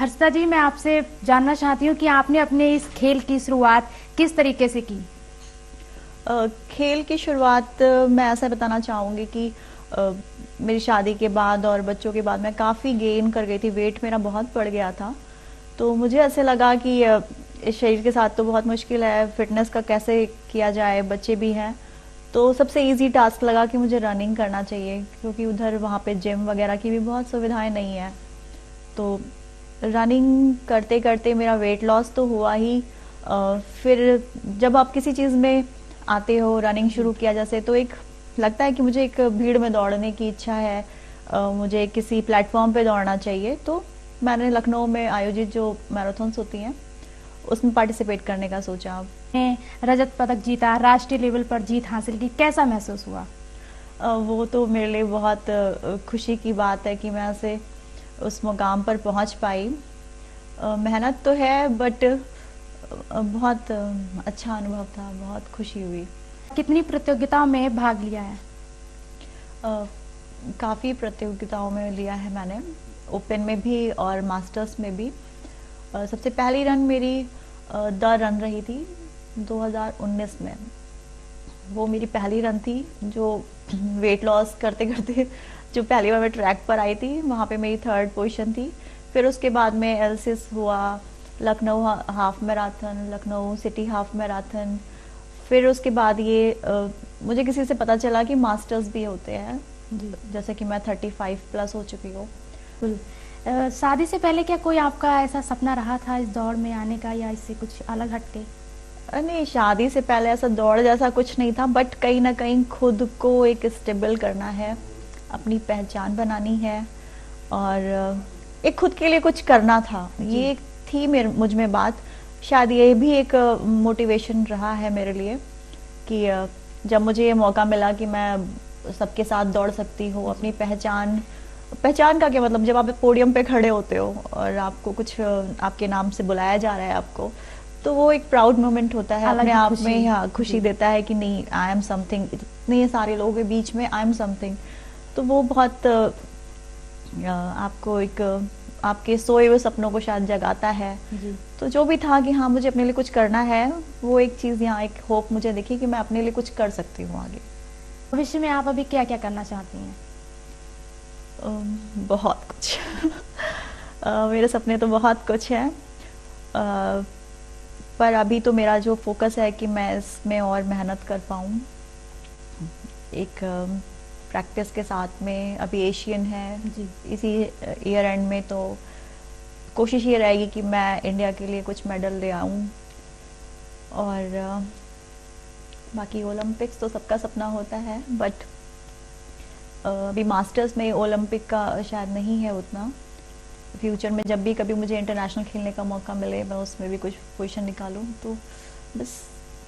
हर्षिता जी, मैं आपसे जानना चाहती हूँ कि आपने अपने इस खेल की शुरुआत किस तरीके से की? खेल की शुरुआत मैं ऐसा बताना चाहूँगी कि मेरी शादी के बाद और बच्चों के बाद मैं काफ़ी गेन कर गई थी, वेट मेरा बहुत बढ़ गया था। तो मुझे ऐसे लगा कि इस शरीर के साथ तो बहुत मुश्किल है, फिटनेस का कैसे किया जाए, बच्चे भी हैं। तो सबसे इजी टास्क लगा कि मुझे रनिंग करना चाहिए, क्योंकि उधर वहाँ पे जिम वगैरह की भी बहुत सुविधाएं नहीं है। तो रनिंग करते करते मेरा वेट लॉस तो हुआ ही। फिर जब आप किसी चीज़ में आते हो, रनिंग शुरू किया जैसे, तो एक लगता है कि मुझे एक भीड़ में दौड़ने की इच्छा है, मुझे किसी प्लेटफॉर्म पे दौड़ना चाहिए। तो मैंने लखनऊ में आयोजित जो मैराथन्स होती हैं उसमें पार्टिसिपेट करने का सोचा। ने रजत पदक जीता, राष्ट्रीय लेवल पर जीत हासिल की, कैसा महसूस हुआ? वो तो मेरे लिए बहुत खुशी की बात है कि मैं ऐसे उस मुकाम पर पहुंच पाई। मेहनत तो है, बट बहुत अच्छा अनुभव था, बहुत खुशी हुई। कितनी प्रतियोगिताओं में भाग लिया है? काफ़ी प्रतियोगिताओं में लिया है मैंने, ओपन में भी और मास्टर्स में भी। सबसे पहली रन मेरी द रन रही थी 2019 में। वो मेरी पहली रन थी जो वेट लॉस करते करते जो पहली बार मैं ट्रैक पर आई थी, वहाँ पे मेरी 3rd पोजीशन थी। फिर उसके बाद में एलसिस हुआ, Lucknow half marathon, Lucknow city half marathon. फिर उसके बाद ये मुझे किसी से पता चला कि मास्टर्स भी होते हैं, जैसे कि मैं 35 प्लस हो चुकी हूँ। शादी से पहले क्या कोई आपका ऐसा सपना रहा था इस दौड़ में आने का, या इससे कुछ अलग हटके? नहीं, शादी से पहले ऐसा दौड़ जैसा कुछ नहीं था, बट कहीं ना कहीं खुद को एक स्टेबल करना है, अपनी पहचान बनानी है और एक खुद के लिए कुछ करना था। ये एक थी मेरे मुझ में बात। शायद ये भी एक मोटिवेशन रहा है मेरे लिए कि जब मुझे ये मौका मिला कि मैं सबके साथ दौड़ सकती हूँ, अपनी पहचान का क्या मतलब, जब आप पोडियम पे खड़े होते हो और आपको कुछ आपके नाम से बुलाया जा रहा है आपको, तो वो एक प्राउड मोमेंट होता है अपने आप में। हाँ, खुशी देता है कि नहीं, आई एम समथिंग, इतने सारे लोगों के बीच में आई एम समथिंग। तो वो बहुत आपको एक आपके सोए हुए सपनों को शायद जगाता है। तो जो भी था कि हाँ, मुझे अपने लिए कुछ करना है, वो एक चीज़ यहाँ एक होप मुझे दिखी कि मैं अपने लिए कुछ कर सकती हूँ आगे। भविष्य में आप अभी क्या क्या करना चाहती हैं? बहुत कुछ मेरे सपने तो बहुत कुछ हैं, पर अभी तो मेरा जो फोकस है कि मैं इसमें और मेहनत कर पाऊँ। एक प्रैक्टिस के साथ में अभी एशियन है जी, इसी ईयर एंड में, तो कोशिश ये रहेगी कि मैं इंडिया के लिए कुछ मेडल ले आऊँ। और बाकी ओलंपिक्स तो सबका सपना होता है, बट अभी मास्टर्स में ओलंपिक का शायद नहीं है उतना। फ्यूचर में जब भी कभी मुझे इंटरनेशनल खेलने का मौका मिले, मैं उसमें भी कुछ पोजीशन निकालूं। तो बस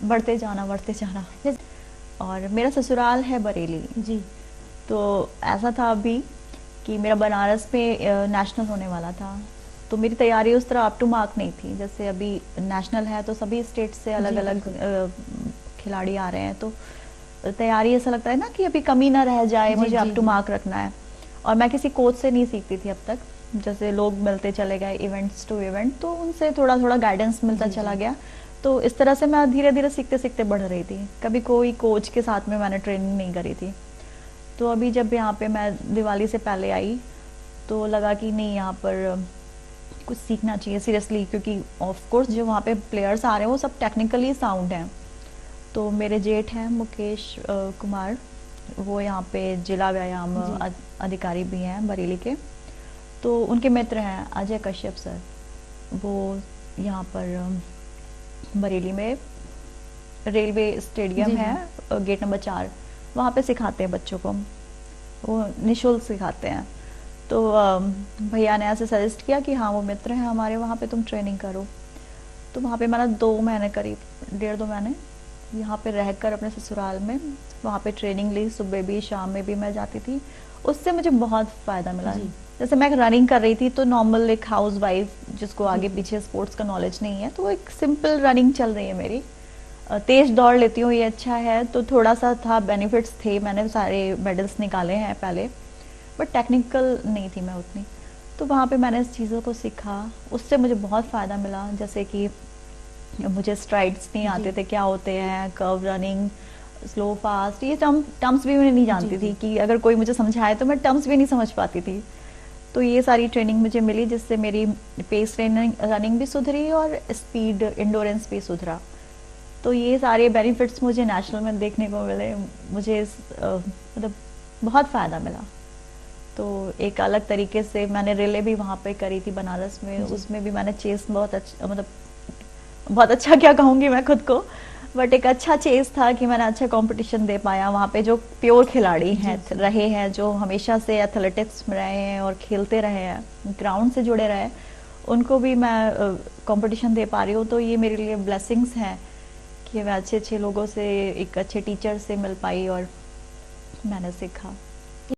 बढ़ते जाना। और मेरा ससुराल है बरेली जी, तो ऐसा था अभी कि मेरा बनारस में नेशनल होने वाला था, तो मेरी तैयारी उस तरह अप टू मार्क नहीं थी। जैसे अभी नेशनल है तो सभी स्टेट से अलग अलग खिलाड़ी आ रहे हैं, तो तैयारी ऐसा लगता है ना कि अभी कमी ना रह जाए, मुझे अप टू मार्क रखना है। और मैं किसी कोच से नहीं सीखती थी अब तक, जैसे लोग मिलते चले गए इवेंट्स टू इवेंट, तो उनसे थोड़ा थोड़ा गाइडेंस मिलता चला गया। तो इस तरह से मैं धीरे धीरे सीखते सीखते बढ़ रही थी, कभी कोई कोच के साथ में मैंने ट्रेनिंग नहीं करी थी। तो अभी जब यहाँ पे मैं दिवाली से पहले आई, तो लगा कि नहीं, यहाँ पर कुछ सीखना चाहिए सीरियसली, क्योंकि ऑफ कोर्स जो वहाँ पे प्लेयर्स आ रहे हैं वो सब टेक्निकली साउंड हैं। तो मेरे जेठ हैं मुकेश कुमार, वो यहाँ पे जिला व्यायाम अधिकारी भी हैं बरेली के, तो उनके मित्र हैं अजय कश्यप सर, वो यहाँ पर बरेली में रेलवे स्टेडियम है, गेट नंबर 4, वहाँ पे सिखाते हैं बच्चों को, वो निःशुल्क सिखाते हैं। तो भैया ने ऐसे सजेस्ट किया कि हाँ, वो मित्र हैं हमारे, वहाँ पे तुम ट्रेनिंग करो। तो वहाँ पे मैंने 2 महीने करीब 1.5-2 महीने यहाँ पे रहकर अपने ससुराल में वहाँ पे ट्रेनिंग ली, सुबह भी शाम में भी मैं जाती थी। उससे मुझे बहुत फ़ायदा मिला। जैसे मैं रनिंग कर रही थी, तो नॉर्मल एक हाउस वाइफ जिसको आगे पीछे स्पोर्ट्स का नॉलेज नहीं है, तो एक सिंपल रनिंग चल रही है मेरी। तेज दौड़ लेती हूँ, ये अच्छा है। तो थोड़ा सा था, बेनिफिट्स थे, मैंने सारे मेडल्स निकाले हैं पहले, बट टेक्निकल नहीं थी मैं उतनी। तो वहाँ पे मैंने इस चीज़ों को सीखा, उससे मुझे बहुत फ़ायदा मिला। जैसे कि मुझे स्ट्राइड्स नहीं आते थे, क्या होते हैं, कर्व रनिंग, स्लो फास्ट, ये टर्म्स भी मैं नहीं जानती थी कि अगर कोई मुझे समझाए तो मैं टर्म्स भी नहीं समझ पाती थी। तो ये सारी ट्रेनिंग मुझे मिली जिससे मेरी पेस रनिंग भी सुधरी और स्पीड इंडोरेंस भी सुधरा। तो ये सारे बेनिफिट्स मुझे नेशनल में देखने को मिले, मुझे मतलब बहुत फ़ायदा मिला। तो एक अलग तरीके से मैंने रिले भी वहाँ पे करी थी बनारस में, उसमें भी मैंने चेस बहुत अच्छा, मतलब बहुत अच्छा क्या कहूँगी मैं खुद को, बट एक अच्छा चेस था कि मैंने अच्छा कंपटीशन दे पाया। वहाँ पे जो प्योर खिलाड़ी हैं रहे हैं, जो हमेशा से एथलेटिक्स में रहे हैं और खेलते रहे हैं, ग्राउंड से जुड़े रहे, उनको भी मैं कंपटीशन दे पा रही हूँ। तो ये मेरे लिए ब्लेसिंग्स हैं कि मैं अच्छे अच्छे लोगों से, एक अच्छे टीचर से मिल पाई और मैंने सीखा।